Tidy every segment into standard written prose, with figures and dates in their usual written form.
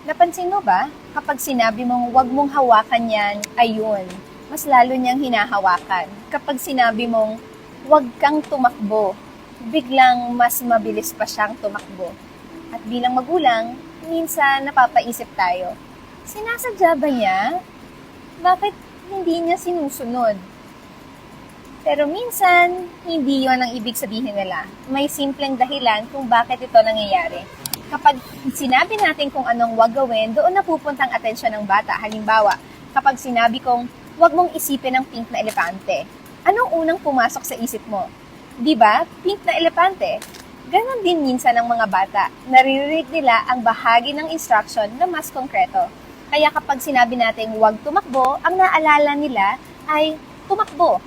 Napansin mo ba, kapag sinabi mong huwag mong hawakan yan, ayun, mas lalo niyang hinahawakan. Kapag sinabi mong huwag kang tumakbo, biglang mas mabilis pa siyang tumakbo. At bilang magulang, minsan napapaisip tayo, sinasadya ba niya? Bakit hindi niya sinusunod? Pero minsan, hindi yon ang ibig sabihin nila. May simpleng dahilan kung bakit ito nangyayari. Kapag sinabi natin kung anong wag gawin, doon napupunta ang atensyon ng bata. Halimbawa, kapag sinabi kong wag mong isipin ang pink na elepante, anong unang pumasok sa isip mo? Di ba? Pink na elepante. Ganon din minsan ang mga bata. Naririnig nila ang bahagi ng instruction na mas konkreto. Kaya kapag sinabi natin wag tumakbo, ang naalala nila ay tumakbo.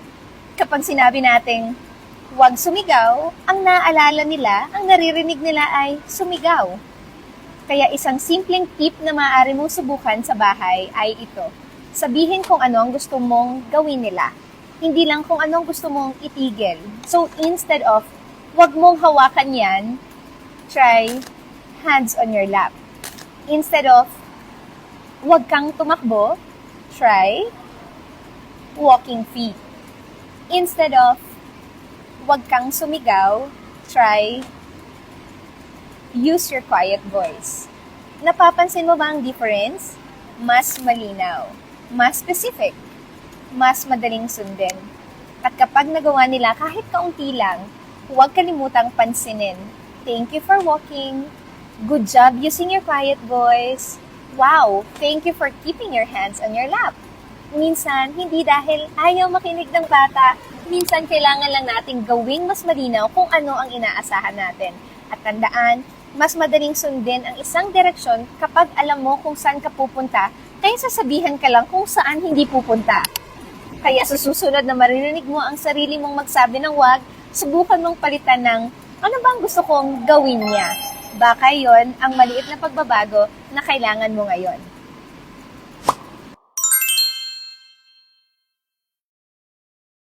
Kapag sinabi nating huwag sumigaw, ang naaalala nila, ang naririnig nila ay sumigaw. Kaya isang simpleng tip na maaari mong subukan sa bahay ay ito. Sabihin kung ano ang gusto mong gawin nila. Hindi lang kung ano ang gusto mong itigil. So instead of huwag mong hawakan yan, try hands on your lap. Instead of huwag kang tumakbo, try walking feet. Instead of huwag kang sumigaw, try use your quiet voice. Napapansin mo ba ang difference? Mas malinaw, mas specific, mas madaling sundin. At kapag nagawa nila kahit kaunti lang, huwag kalimutang pansinin. Thank you for walking. Good job using your quiet voice. Wow, thank you for keeping your hands on your lap. Minsan, hindi dahil ayaw makinig ng bata, minsan kailangan lang nating gawing mas malinaw kung ano ang inaasahan natin. At tandaan, mas madaling sundin ang isang direksyon kapag alam mo kung saan ka pupunta, kaya sasabihan ka lang kung saan hindi pupunta. Kaya sa susunod na maririnig mo ang sarili mong magsabi ng wag, subukan mong palitan ng ano bang gusto kong gawin niya. Baka yon ang maliit na pagbabago na kailangan mo ngayon.